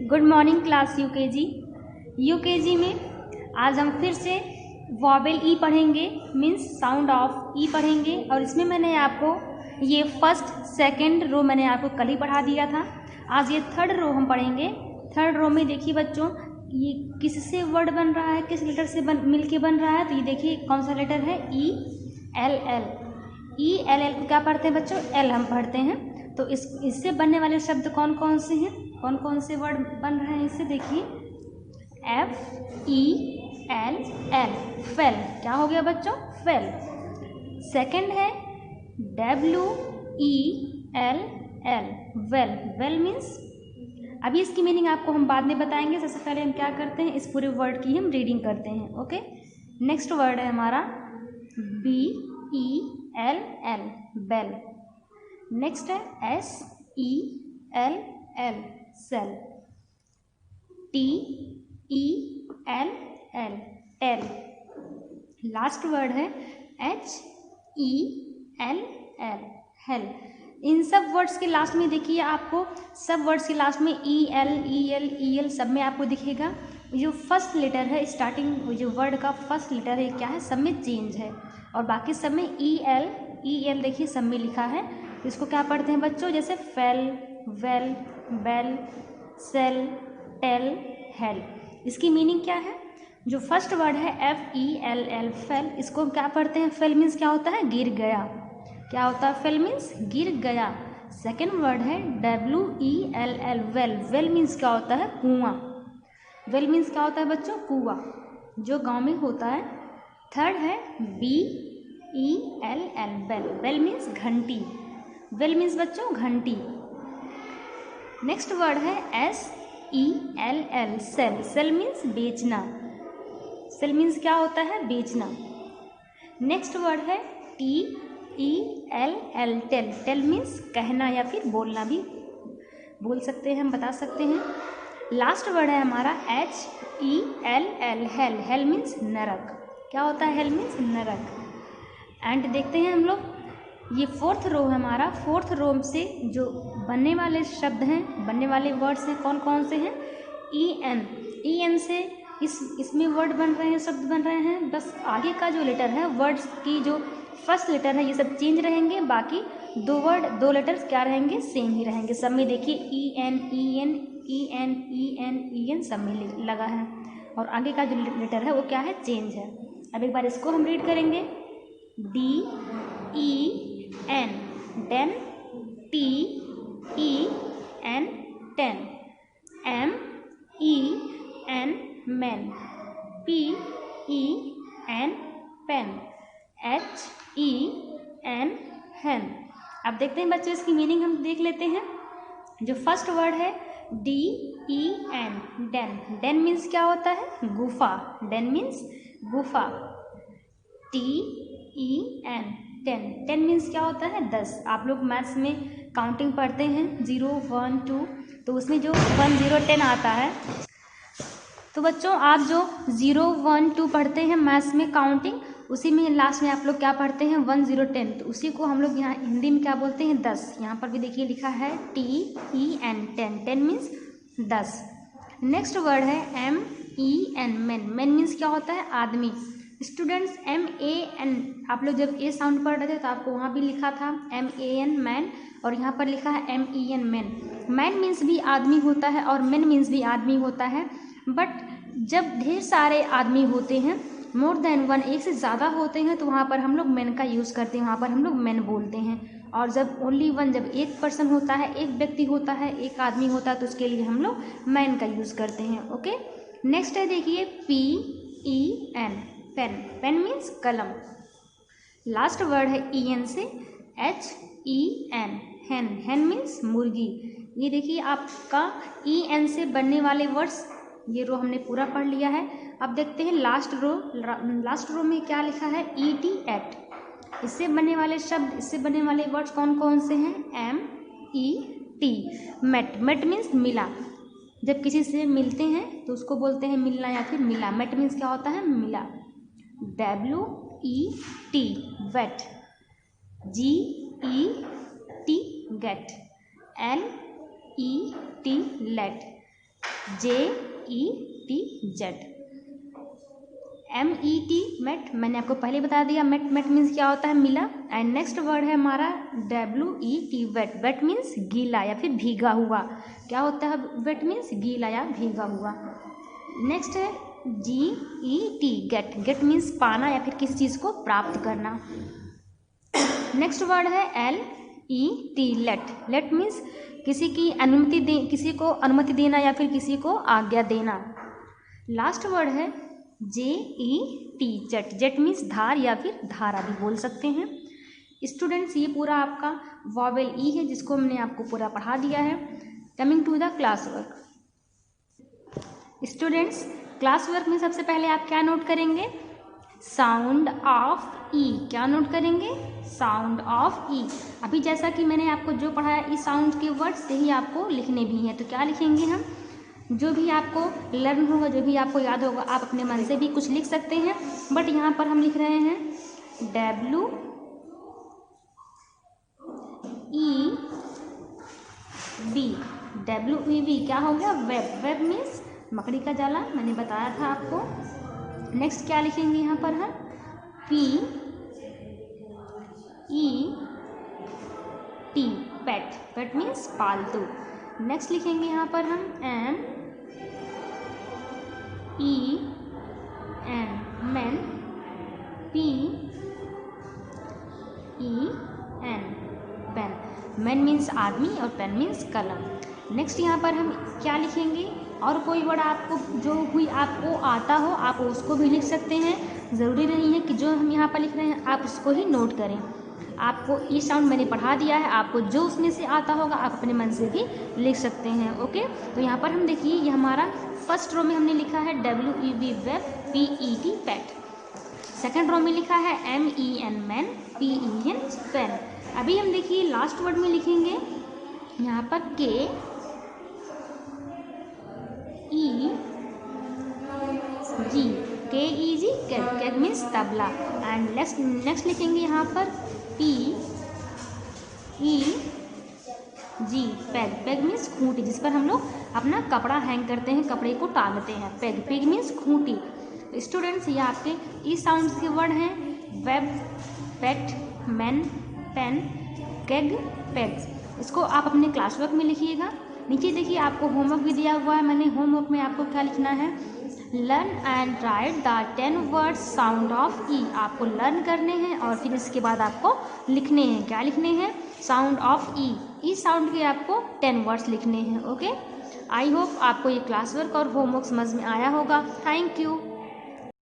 Good morning class UKG में आज हम फिर से वॉवेल ई पढ़ेंगे, मीन्स साउंड ऑफ ई पढ़ेंगे। और इसमें मैंने आपको ये फर्स्ट सेकंड रो मैंने आपको कल ही पढ़ा दिया था। आज ये थर्ड रो हम पढ़ेंगे। थर्ड रो में देखिए बच्चों, ये किससे वर्ड बन रहा है, किस लेटर से मिलके बन रहा है। तो ये देखिए कौन सा लेटर है, ई एल एल। ई एल एल को क्या पढ़ते हैं बच्चों, एल हम पढ़ते हैं। तो इससे बनने वाले शब्द कौन कौन से हैं, कौन कौन से वर्ड बन रहे हैं इससे, देखिए F E L L, fail. क्या हो गया बच्चों, फेल। सेकंड है W E L L, well. Well means, अभी इसकी मीनिंग आपको हम बाद में बताएंगे। सबसे पहले हम क्या करते हैं, इस पूरे वर्ड की हम रीडिंग करते हैं। ओके, नेक्स्ट वर्ड है हमारा B E L L, bell. Next है S E L L, sell. T E L L, tell. Last word है H E L L, hell. इन सब वर्ड्स के लास्ट में देखिए, आपको सब वर्ड्स के लास्ट में ई एल सब में आपको दिखेगा जो फर्स्ट लेटर है, स्टार्टिंग जो वर्ड का फर्स्ट लेटर है क्या है, सब में चेंज है। और बाकी सब में ई एल देखिए सब में लिखा है। इसको क्या पढ़ते हैं बच्चों, जैसे fail, well, bell, sell, tell, hell. इसकी मीनिंग क्या है, जो फर्स्ट वर्ड है F E L L, fail, इसको हम क्या पढ़ते हैं, फेल मीन्स क्या होता है, गिर गया। क्या होता है, फेल मीन्स गिर गया। सेकेंड वर्ड है W E L L, well. Well means क्या होता है, कुआं। वेल मीन्स क्या होता है बच्चों, कुआं, जो गांव में होता है। थर्ड है B E L L, bell. Bell means घंटी। वेल मीन्स बच्चों घंटी। नेक्स्ट वर्ड है S E L L, sell. Sell means बेचना। सेल मीन्स क्या होता है, बेचना। नेक्स्ट वर्ड है T E L L, tell. Tell means कहना या फिर बोलना भी बोल सकते हैं, हम बता सकते हैं। लास्ट वर्ड है हमारा H E L L, hello. Hello means नरक। क्या होता है, हेल मीन्स नरक। एंड देखते हैं हम लोग, ये फोर्थ रो है हमारा। फोर्थ रो से जो बनने वाले शब्द हैं, बनने वाले वर्ड्स हैं, कौन कौन से हैं, ई एन। ई एन से इसमें वर्ड बन रहे हैं, शब्द बन रहे हैं। बस आगे का जो लेटर है, वर्ड्स की जो फर्स्ट लेटर है, ये सब चेंज रहेंगे। बाकी दो लेटर्स क्या रहेंगे, सेम ही रहेंगे। सब में देखिए E N E N E N E N E N सब में लगा है। और आगे का जो लेटर है वो क्या है, चेंज है। अब एक बार इसको हम रीड करेंगे, D E N, den. T E N, ten. M E N, men. P E N, pen. H E N, hen. अब देखते हैं बच्चों, इसकी मीनिंग हम देख लेते हैं। जो फर्स्ट वर्ड है D E N, den. Den means क्या होता है, गुफा। डेन मीन्स गुफा। T E N, ten. Ten means क्या होता है, 10। आप लोग मैथ्स में काउंटिंग पढ़ते हैं, 0 1 2, तो उसमें जो 1 0 10 आता है। तो बच्चों आप जो 0 1 2 पढ़ते हैं मैथ्स में काउंटिंग, उसी में लास्ट में आप लोग क्या पढ़ते हैं, 1 0 10। तो उसी को हम लोग यहाँ हिंदी में क्या बोलते हैं, 10। यहाँ पर भी देखिए लिखा है T E N, 10। 10 means 10। Next word है M E N, men. Men means क्या होता है, आदमी। स्टूडेंट्स एम ए एन, आप लोग जब ए साउंड पढ़ रहे थे तो आपको वहाँ भी लिखा था एम ए एन, मैन। और यहाँ पर लिखा है M E N, men. Men means भी आदमी होता है और मैन मीन्स भी आदमी होता है। बट जब ढेर सारे आदमी होते हैं, मोर देन वन, एक से ज़्यादा होते हैं, तो वहाँ पर हम लोग मैन का यूज़ करते हैं, वहाँ पर हम लोग मैन बोलते हैं। और जब ओनली वन, जब एक पर्सन होता है, एक व्यक्ति होता है, एक आदमी होता है, तो उसके लिए हम लोग मैन का यूज़ करते हैं। ओके, नेक्स्ट है देखिए P E N, pen. Pen means कलम। लास्ट वर्ड है ई एन से H E N, hen. Hen means मुर्गी। ये देखिए आपका ई एन से बनने वाले वर्ड्स, ये रो हमने पूरा पढ़ लिया है। अब देखते हैं लास्ट रो। लास्ट रो में क्या लिखा है, ई टी, एट। इससे बनने वाले शब्द, इससे बनने वाले वर्ड्स कौन कौन से हैं, M E T, met. Met means मिला। जब किसी से मिलते हैं तो उसको बोलते हैं मिलना या फिर मिला। मेट मीन्स क्या होता है, मिला। W E T, wet. G E T, get. L E T, let. JETZ। MET met, मैंने आपको पहले बता दिया मेट मेट मीन्स क्या होता है, मिला। एंड नेक्स्ट वर्ड है हमारा WET वेट, वेट मीन्स गीला या फिर भीगा हुआ। क्या होता है वेट मीन्स गीला या भीगा हुआ। नेक्स्ट है GET गेट, गेट मीन्स पाना या फिर किसी चीज़ को प्राप्त करना। नेक्स्ट वर्ड है LET लेट, लेट मीन्स किसी की अनुमति दे, किसी को अनुमति देना या फिर किसी को आज्ञा देना। लास्ट वर्ड है JET जेट, जेट मीन्स धार या फिर धारा भी बोल सकते हैं। स्टूडेंट्स ये पूरा आपका वॉवेल ई है जिसको मैंने आपको पूरा पढ़ा दिया है। Coming to the class work. Students class work में सबसे पहले आप क्या नोट करेंगे, साउंड ऑफ ई। क्या नोट करेंगे, साउंड ऑफ ई। अभी जैसा कि मैंने आपको जो पढ़ाया इस साउंड के वर्ड से ही आपको लिखने भी हैं, तो क्या लिखेंगे हम, जो भी आपको लर्न होगा, जो भी आपको याद होगा, आप अपने मन से भी कुछ लिख सकते हैं, बट यहाँ पर हम लिख रहे हैं WEB। क्या हो गया, वेब, वेब मीन्स मकड़ी का जाला, मैंने बताया था आपको। नेक्स्ट क्या लिखेंगे यहाँ पर हम, PET पेट, पेट मीन्स पालतू। नेक्स्ट लिखेंगे यहाँ पर हम MEN men, PEN pen, man means आदमी और पेन मीन्स कलम। नेक्स्ट यहाँ पर हम क्या लिखेंगे, और कोई वर्ड आपको जो हुई आपको आता हो आप उसको भी लिख सकते हैं, ज़रूरी नहीं है कि जो हम यहाँ पर लिख रहे हैं आप उसको ही नोट करें। आपको ये साउंड मैंने पढ़ा दिया है, आपको जो उसमें से आता होगा आप अपने मन से भी लिख सकते हैं। ओके, तो यहाँ पर हम देखिए ये हमारा फर्स्ट रो में हमने लिखा है WEB वेब, PET पेट। सेकेंड रो में लिखा है MEN मैन, PEN पेन। अभी हम देखिए लास्ट वर्ड में लिखेंगे यहाँ पर KEG CAG, CAG means tabla. And next लिखेंगे यहाँ पर PEG peg, peg means Khunti, जिस पर हम लोग अपना कपड़ा हैंग करते हैं, कपड़े को टांगते हैं। Peg, peg means Khunti. Students ये आपके ई साउंड्स के वर्ड हैं, वेब, पेट, मैन, पेन, कैग, पैग्स। इसको आप अपने क्लास वर्क में लिखिएगा। नीचे देखिए आपको होमवर्क भी दिया हुआ है, मैंने होमवर्क में आपको क्या लिखना है, learn and write the 10 words sound of E. आपको लर्न करने हैं और फिर इसके बाद आपको लिखने हैं। क्या लिखने हैं, sound of E. E sound के आपको 10 वर्ड्स लिखने हैं। ओके, आई होप आपको ये क्लास वर्क और होमवर्क समझ में आया होगा। Thank you.